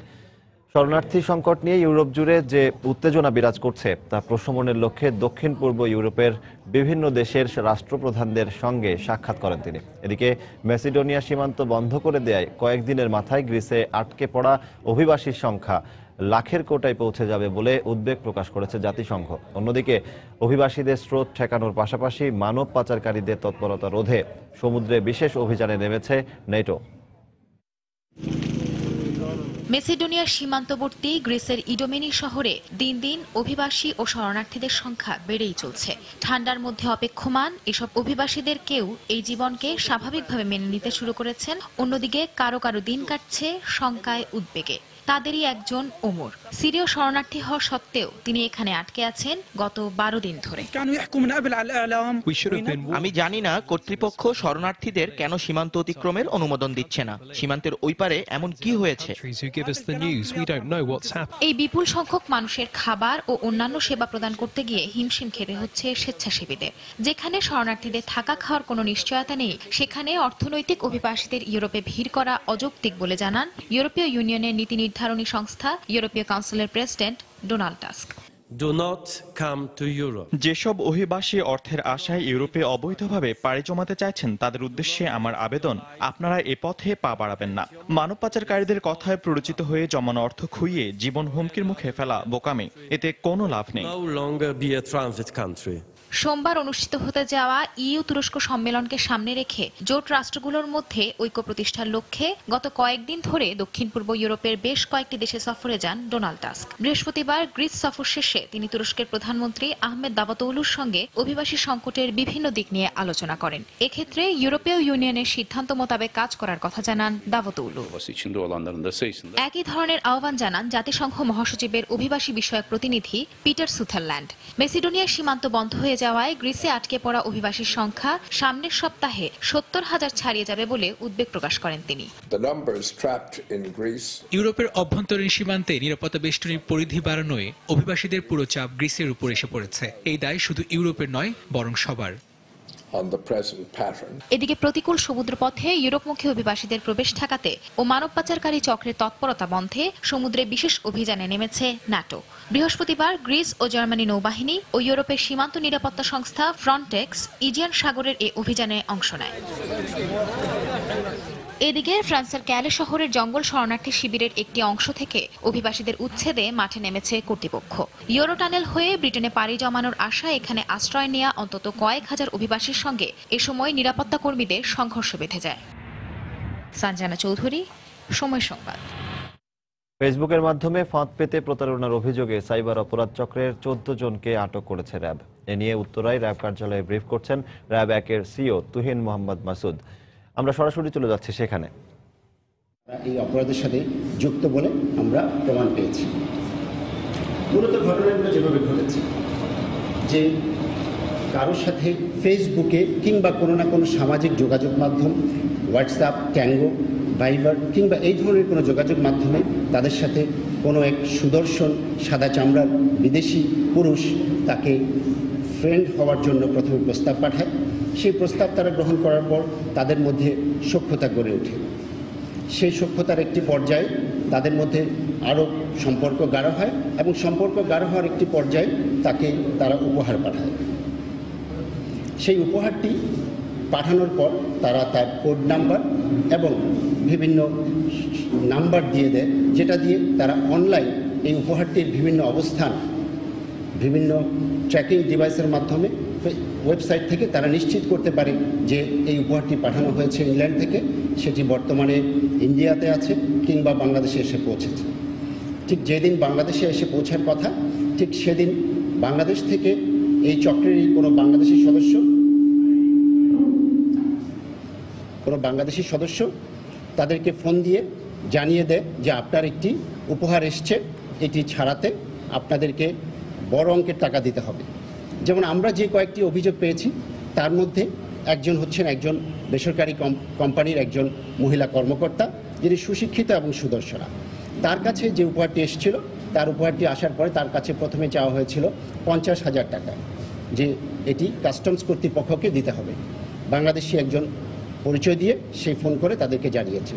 S1: শরণার্থী সংকট নিয়ে ইউরোপ জুড়ে যে উত্তেজনা বিরাজ করছে তা প্রশমনের লক্ষ্যে দক্ষিণ পূর্ব ইউরোপের বিভিন্ন দেশের রাষ্ট্রপ্রধানদের সঙ্গে সাক্ষাৎ করেন তিনি। এদিকে ম্যাসিডোনিয়া সীমান্ত বন্ধ করে দেয়ায় কয়েকদিনের মাথায় গ্রিসে আটকে পড়া অভিবাসীর সংখ্যা লাখের কোটায় পৌঁছে যাবে বলে উদ্বেগ প্রকাশ করেছে জাতিসংঘ। অন্যদিকে অভিবাসীদের স্রোত ঠেকানোর পাশাপাশি মানব পাচারকারীদের তৎপরতা রোধে সমুদ্রে বিশেষ অভিযানে নেমেছে নেটো।
S2: মেসিডোনিয়ার সীমান্তবর্তী গ্রিসের ইডোমেনি শহরে দিন দিন অভিবাসী ও শরণার্থীদের সংখ্যা বেড়েই চলছে। ঠান্ডার মধ্যে অপেক্ষমান এসব অভিবাসীদের কেউ এই জীবনকে স্বাভাবিকভাবে মেনে নিতে শুরু করেছেন, অন্যদিকে কারো কারো দিন কাটছে শঙ্কায়, উদ্বেগে। তাদেরই একজন ওমর। সিরীয় শরণার্থী হওয়া সত্ত্বেও তিনি এখানে আটকে আছেন গত 12 দিন ধরে।
S3: আমি জানি না কর্তৃপক্ষ শরণার্থীদের কেন সীমান্ত অতিক্রমের অনুমোদন দিচ্ছে না। সীমান্তের ওই পারে এমন কি হয়েছে?
S2: এই বিপুল সংখ্যক মানুষের খাবার ও অন্যান্য সেবা প্রদান করতে গিয়ে হিমশিম খেতে হচ্ছে স্বেচ্ছাসেবীদের। যেখানে শরণার্থীদের থাকা খাওয়ার কোনো নিশ্চয়তা নেই, সেখানে অর্থনৈতিক অভিবাসীদের ইউরোপে ভিড় করা অযৌক্তিক বলে জানান ইউরোপীয় ইউনিয়নের নীতি নির্ধারণী সংস্থা ইউরোপীয় কাউন্সিলের প্রেসিডেন্ট ডোনাল্ড টাস্ক।
S14: যেসব অভিবাসী অর্থের আশায় ইউরোপে অবৈধভাবে পাড়ি জমাতে চাইছেন তাদের উদ্দেশ্যে আমার আবেদন, আপনারা এ পথে পা বাড়াবেন না। মানব পাচারকারীদের কথায় প্ররোচিত হয়ে জমানো অর্থ খুইয়ে জীবন হুমকির মুখে ফেলা বোকামি, এতে কোনো লাভ নেই।
S15: সোমবার অনুষ্ঠিত হতে যাওয়া ইইউ তুরস্ক সম্মেলনকে সামনে রেখে জোট রাষ্ট্রগুলোর মধ্যে ঐক্য প্রতিষ্ঠার লক্ষ্যে গত কয়েকদিন ধরে দক্ষিণ পূর্ব ইউরোপের বেশ কয়েকটি দেশে সফরে যান ডোনাল্ড টাস্ক। বৃহস্পতিবার গ্রিস সফর শেষে তিনি তুরস্কের প্রধানমন্ত্রী আহমেদ দাভতোগলুর সঙ্গে অভিবাসী সংকটের বিভিন্ন দিক নিয়ে আলোচনা করেন। এক্ষেত্রে ইউরোপীয় ইউনিয়নের সিদ্ধান্ত মোতাবেক কাজ করার কথা জানান দাভতোগলু। একই ধরনের আহ্বান জানান জাতিসংঘ মহাসচিবের অভিবাসী বিষয়ক প্রতিনিধি পিটার সুথারল্যান্ড। মেসিডোনিয়ার সীমান্ত বন্ধ হয়ে যাওয়ায় গ্রিসে আটকে পড়া অভিবাসীর সংখ্যা সামনের সপ্তাহে 70,000 ছাড়িয়ে যাবে বলে উদ্বেগ প্রকাশ করেন তিনি।
S16: ইউরোপের অভ্যন্তরীণ সীমান্তে নিরাপত্তা বেষ্টনীর পরিধি বাড়ানোয় অভিবাসীদের পুরো চাপ গ্রিসের উপর এসে পড়েছে। এই দায় শুধু ইউরোপের নয়, বরং সবার।
S15: এদিকে প্রতিকূল সমুদ্রপথে ইউরোপমুখী অভিবাসীদের প্রবেশ ঠেকাতে ও মানব পাচারকারী চক্রের তৎপরতা বন্ধে সমুদ্রে বিশেষ অভিযানে নেমেছে ন্যাটো। বৃহস্পতিবার গ্রিস ও জার্মানি নৌবাহিনী ও ইউরোপের সীমান্ত নিরাপত্তা সংস্থা ফ্রন্টেক্স ইজিয়ান সাগরের এই অভিযানে অংশ নেয়। এদিকে ফ্রান্সের ক্যালে শহরের জঙ্গল শরণার্থী শিবিরের একটি অংশ থেকে অভিবাসীদের উচ্ছেদে মাঠে নেমেছে কর্তৃপক্ষ। ইউরো টানেল হয়ে ব্রিটেনে পাড়ি জমানোর আশায় এখানে আশ্রয় নেওয়া অন্তত কয়েক হাজার অভিবাসীর সঙ্গে এ সময় নিরাপত্তা কর্মীদের সংঘর্ষ বেঁধে যায়। সঞ্জনা চৌধুরী, সময় সংবাদ।
S1: ফেসবুকের মাধ্যমে ফাঁদ পেতে প্রতারণার অভিযোগে সাইবার অপরাধ চক্রের 14 জনকে আটক করেছে র্যাব। এ নিয়ে উত্তরায় র্যাব কার্যালয়ে ব্রিফ করছেন র্যাব 1-এর সিও তুহিন মোহাম্মদ মাসুদ। আমরা সরাসরি চলে যাচ্ছি সেখানে।
S17: এই অপরাধের সাথে যুক্ত বলে আমরা প্রমাণ পেয়েছি। মূলত ঘটনাগুলো যেভাবে ঘটেছে যে কারোর সাথে ফেসবুকে কিংবা কোনো না কোনো সামাজিক যোগাযোগ মাধ্যম, হোয়াটসঅ্যাপ, ট্যাঙ্গো, ভাইবার কিংবা এই ধরনের কোনো যোগাযোগ মাধ্যমে তাদের সাথে কোনো এক সুদর্শন সাদা চামড়ার বিদেশি পুরুষ তাকে ফ্রেন্ড হওয়ার জন্য প্রথমে প্রস্তাব পাঠায়। সেই প্রস্তাব তারা গ্রহণ করার পর তাদের মধ্যে সখ্যতা গড়ে ওঠে। সেই সখ্যতার একটি পর্যায়ে তাদের মধ্যে আরও সম্পর্ক গাঢ় হয় এবং সম্পর্ক গাঢ় হওয়ার একটি পর্যায়ে তাকে তারা উপহার পাঠায়। সেই উপহারটি পাঠানোর পর তারা তার কোড নাম্বার এবং বিভিন্ন নাম্বার দিয়ে দেয়, যেটা দিয়ে তারা অনলাইন এই উপহারটির বিভিন্ন অবস্থান বিভিন্ন ট্র্যাকিং ডিভাইসের মাধ্যমে ওয়েবসাইট থেকে তারা নিশ্চিত করতে পারে যে এই উপহারটি পাঠানো হয়েছে ইংল্যান্ড থেকে, সেটি বর্তমানে ইন্ডিয়াতে আছে কিংবা বাংলাদেশে এসে পৌঁছেছে। ঠিক যেদিন বাংলাদেশে এসে পৌঁছার কথা ঠিক সেদিন বাংলাদেশ থেকে এই চক্রেরই কোনো বাংলাদেশি সদস্য তাদেরকে ফোন দিয়ে জানিয়ে দেয় যে আপনার একটি উপহার এসছে, এটি ছাড়াতে আপনাদেরকে বড় অঙ্কের টাকা দিতে হবে। যেমন আমরা যে কয়েকটি অভিযোগ পেয়েছি তার মধ্যে একজন হচ্ছেন একজন বেসরকারি কোম্পানির একজন মহিলা কর্মকর্তা, যিনি সুশিক্ষিত এবং সুদর্শনা। তার কাছে যে উপহারটি এসেছিল, তার উপহারটি আসার পরে তার কাছে প্রথমে চাওয়া হয়েছিল 50,000 টাকা, যে এটি কাস্টমস কর্তৃপক্ষকে দিতে হবে। বাংলাদেশি একজন পরিচয় দিয়ে সেই ফোন করে তাদেরকে জানিয়েছে।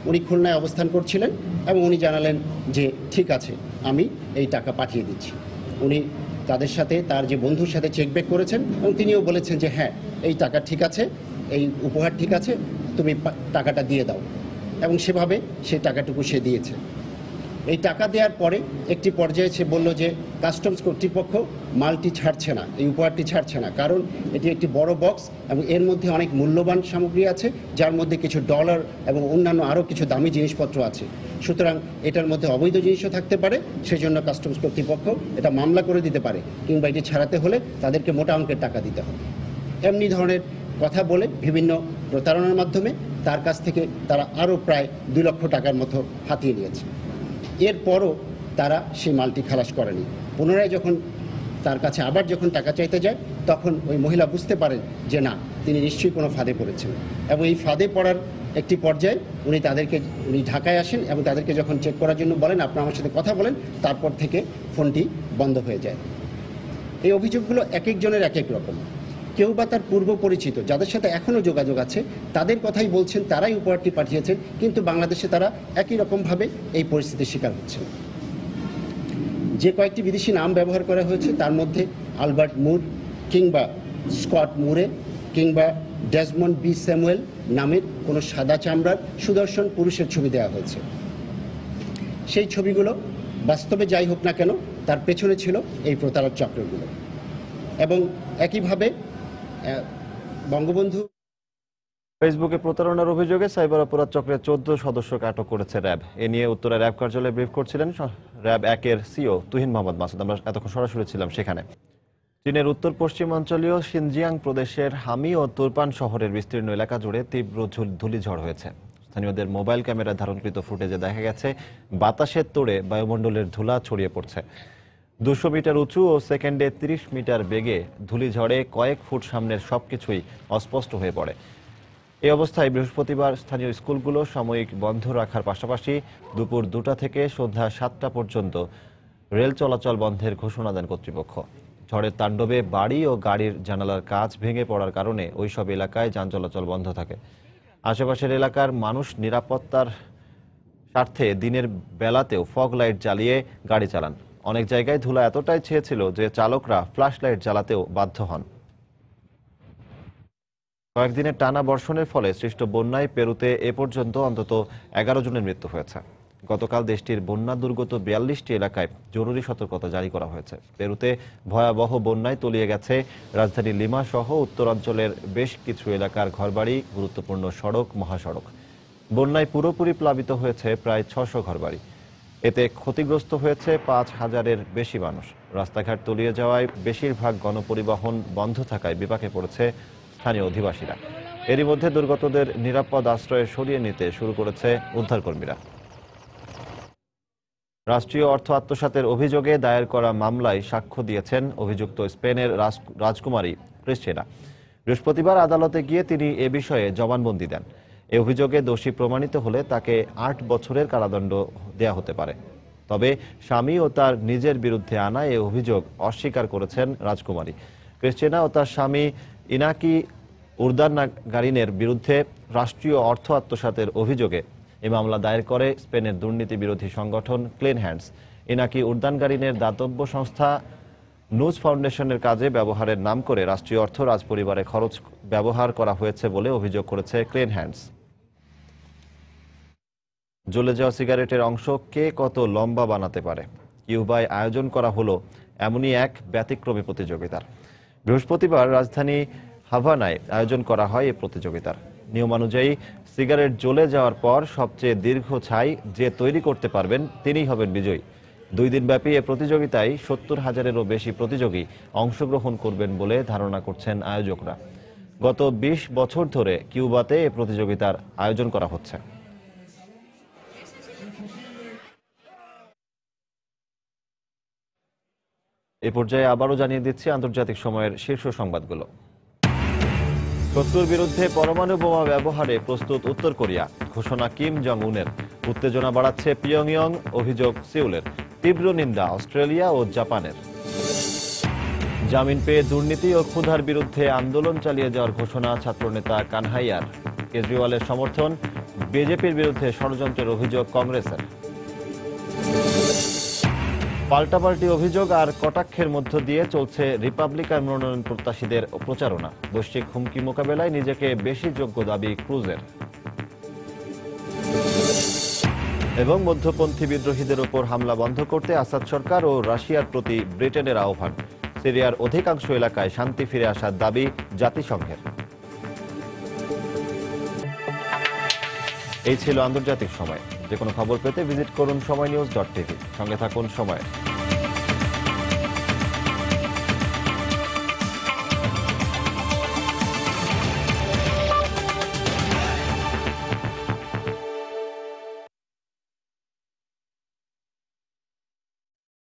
S17: উনি খুলনায় অবস্থান করছিলেন এবং উনি জানালেন যে ঠিক আছে, আমি এই টাকা পাঠিয়ে দিচ্ছি। উনি তাদের সাথে তার যে বন্ধুর সাথে চেক ব্যাক করেছেন এবং তিনিও বলেছেন যে হ্যাঁ, এই টাকা ঠিক আছে, এই উপহার ঠিক আছে, তুমি টাকাটা দিয়ে দাও। এবং সেভাবে সেই টাকাটুকু সে দিয়েছে। এই টাকা দেওয়ার পরে একটি পর্যায়ে সে বলল যে কাস্টমস কর্তৃপক্ষ মালটি ছাড়ছে না, এই উপহারটি ছাড়ছে না, কারণ এটি একটি বড় বক্স এবং এর মধ্যে অনেক মূল্যবান সামগ্রী আছে, যার মধ্যে কিছু ডলার এবং অন্যান্য আরও কিছু দামি জিনিসপত্র আছে। সুতরাং এটার মধ্যে অবৈধ জিনিসও থাকতে পারে, সেই জন্য কাস্টমস কর্তৃপক্ষ এটা মামলা করে দিতে পারে, কিংবা এটি ছাড়াতে হলে তাদেরকে মোটা অঙ্কের টাকা দিতে হবে। এমনি ধরনের কথা বলে বিভিন্ন প্রতারণার মাধ্যমে তার কাছ থেকে তারা আরও প্রায় 2 লক্ষ টাকার মতো হাতিয়ে নিয়েছে। এরপরও তারা সেই মালটি খালাস করেনি। পুনরায় যখন তার কাছে আবার যখন টাকা চাইতে যায়, তখন ওই মহিলা বুঝতে পারেন যে না, তিনি নিশ্চয়ই কোনো ফাঁদে পড়েছেন। এবং এই ফাঁদে পড়ার একটি পর্যায়ে উনি ঢাকায় আসেন এবং তাদেরকে যখন চেক করার জন্য বলেন আপনারা আমার সাথে কথা বলেন, তারপর থেকে ফোনটি বন্ধ হয়ে যায়। এই অভিযোগগুলো এক একজনের এক এক রকম। কেউ বা তার পূর্ব পরিচিত যাদের সাথে এখনও যোগাযোগ আছে তাদের কথাই বলছেন, তারাই উপহারটি পাঠিয়েছেন, কিন্তু বাংলাদেশে তারা একই রকমভাবে এই পরিস্থিতির শিকার হচ্ছেন। যে কয়েকটি বিদেশি নাম ব্যবহার করা হয়েছে তার মধ্যে আলবার্ট মুর কিংবা স্কট মুরে কিংবা ডেসমন্ড বি স্যামুয়েল নামের কোনো সাদা চামড়ার সুদর্শন পুরুষের ছবি দেওয়া হয়েছে। সেই ছবিগুলো বাস্তবে যাই হোক না কেন তার পেছনে ছিল এই প্রতারক চক্রগুলো। এবং একইভাবে বঙ্গবন্ধু
S1: ফেসবুকে প্রতারণার অভিযোগে সাইবার অপরাধ চক্রের 14 সদস্যকে আটক করেছে র্যাব। এ নিয়ে উত্তরা র্যাব কার্যালয়ে ব্রিফ করছিলেন র্যাব 1-এর সিও তুহিন মোহাম্মদ মাসুদ। আমরা এতক্ষণ সরাসরি ছিলাম সেখানে। চীনের উত্তর পশ্চিমাঞ্চলীয় সিনজিয়াং প্রদেশের হামি ও তুরপান শহরের বিস্তীর্ণ এলাকা জুড়ে তীব্র ধূলিঝড় হয়েছে। স্থানীয়দের মোবাইল ক্যামেরায় ধারণকৃত ফুটেজে দেখা গেছে বাতাসের তোড়ে বায়ুমণ্ডলের ধুলা ছড়িয়ে পড়ছে। 200 মিটার উঁচু ও সেকেন্ডে 30 মিটার বেগে ধূলিঝড়ে কয়েক ফুট সামনের সবকিছুই অস্পষ্ট হয়ে পড়ে। এই অবস্থায় বৃহস্পতিবার স্থানীয় স্কুলগুলো সাময়িক বন্ধ রাখার পাশাপাশি দুপুর 2টা থেকে সন্ধ্যা 7টা পর্যন্ত রেল চলাচল বন্ধের ঘোষণা দেন কর্তৃপক্ষ। ঝড়ের তাণ্ডবে বাড়ি ও গাড়ির জানালার কাঁচ ভেঙে পড়ার কারণে ওইসব এলাকায় যান চলাচল বন্ধ থাকে। আশেপাশের এলাকার মানুষ নিরাপত্তার স্বার্থে দিনের বেলাতেও ফগ লাইট জ্বালিয়ে গাড়ি চালান। অনেক জায়গায় ধুলা এতটাই ছেয়েছিল যে চালকরা ফ্ল্যাশ লাইট জ্বালাতেও বাধ্য হন। কয়েকদিনের টানা বর্ষণের ফলে সৃষ্ট বন্যায় পেরুতে এ পর্যন্ত অন্তত 11 জনের মৃত্যু হয়েছে। গতকাল দেশটির বন্যা দুর্গত 42টি এলাকায় জরুরি সতর্কতা জারি করা হয়েছে। পেরুতে ভয়াবহ বন্যায় তলিয়ে গেছে রাজধানী লিমা সহ উত্তরাঞ্চলের বেশ কিছু এলাকার ঘরবাড়ি, গুরুত্বপূর্ণ সড়ক, মহাসড়ক। বন্যায় পুরোপুরি প্লাবিত হয়েছে প্রায় 600 ঘরবাড়ি। এতে ক্ষতিগ্রস্ত হয়েছে 5,000-এর বেশি মানুষ। রাস্তাঘাট তলিয়ে যাওয়ায় বেশিরভাগ গণপরিবহন বন্ধ থাকায় বিপাকে পড়েছে স্থানীয় অধিবাসীরা। এরই মধ্যে দুর্গতদের নিরাপদ আশ্রয়ে সরিয়ে নিতে শুরু করেছে উদ্ধারকর্মীরা। রাষ্ট্রীয় অর্থ আত্মসাতের অভিযোগে দায়ের করা মামলায় সাক্ষ্য দিয়েছেন অভিযুক্ত স্পেনের রাজকুমারী ক্রিস্টিনা। বৃহস্পতিবার আদালতে গিয়ে তিনি এ বিষয়ে জবানবন্দি দেন। এ অভিযোগে দোষী প্রমাণিত হলে তাকে 8 বছরের কারাদণ্ড দেয়া হতে পারে। তবে স্বামী ও তার নিজের বিরুদ্ধে আনা এ অভিযোগ অস্বীকার করেছেন রাজকুমারী। ক্রিস্টিনা ও তার স্বামী ইনাকি উর্দানগারিনের বিরুদ্ধে রাষ্ট্রীয় অর্থ আত্মসাতের অভিযোগে এই মামলা দায়ের করে স্পেনের দুর্নীতি বিরোধী সংগঠন ক্লিন হ্যান্ডস। ইনাকি উর্দানগারিনের দাতব্য সংস্থা নুজ ফাউন্ডেশনের কাজে ব্যবহারের নাম করে রাষ্ট্রীয় অর্থ রাজপরিবারে খরচ ব্যবহার করা হয়েছে বলে অভিযোগ করেছে ক্লিন হ্যান্ডস। জ্বলে যাওয়া সিগারেটের অংশ কে কত লম্বা বানাতে পারে, কিউবায় আয়োজন করা হলো এমনই এক ব্যতিক্রমী প্রতিযোগিতার। বৃহস্পতিবার রাজধানী হাভানায় আয়োজন করা হয় এই প্রতিযোগিতার। নিয়মানুযায়ী সিগারেট জ্বলে যাওয়ার পর সবচেয়ে দীর্ঘ ছাই যে তৈরি করতে পারবেন তিনিই হবেন বিজয়ী। 2 দিনব্যাপী এ প্রতিযোগিতায় 70,000-এরও বেশি প্রতিযোগী অংশগ্রহণ করবেন বলে ধারণা করছেন আয়োজকরা। গত 20 বছর ধরে কিউবাতে এ প্রতিযোগিতার আয়োজন করা হচ্ছে। এ পর্যায়ে আবারও জানিয়ে দিচ্ছি আন্তর্জাতিক সময়ের শীর্ষ সংবাদগুলো। শত্রুর বিরুদ্ধে পরমাণু বোমা ব্যবহারে প্রস্তুত উত্তর কোরিয়া, ঘোষণা কিম জং উনের। উত্তেজনা বাড়াচ্ছে পিয়ংইয়ং, অভিযোগ সিউলের। তীব্র নিন্দা অস্ট্রেলিয়া ও জাপানের। জামিন পেয়ে দুর্নীতি ও ক্ষুধার বিরুদ্ধে আন্দোলন চালিয়ে যাওয়ার ঘোষণা ছাত্রনেতা কানহাইয়ার। কেজরিওয়ালের সমর্থন। বিজেপির বিরুদ্ধে ষড়যন্ত্রের অভিযোগ কংগ্রেসের। পাল্টাপাল্টি অভিযোগ আর কটাক্ষের মধ্য দিয়ে চলছে রিপাবলিকান মনোনয়ন প্রত্যাশীদের প্রচারণা। বৈশ্বিক হুমকি মোকাবেলায় নিজেকে বেশি যোগ্য দাবি ক্রুজের। এবং মধ্যপন্থী বিদ্রোহীদের উপর হামলা বন্ধ করতে আসাদ সরকার ও রাশিয়ার প্রতি ব্রিটেনের আহ্বান। সিরিয়ার অধিকাংশ এলাকায় শান্তি ফিরে আসার দাবি জাতিসংঘের। এই ছিল আন্তর্জাতিক সময়। যে কোনো খবর পেতে ভিজিট করুন সময়নিউজ.tv। সঙ্গে থাকুন সময়।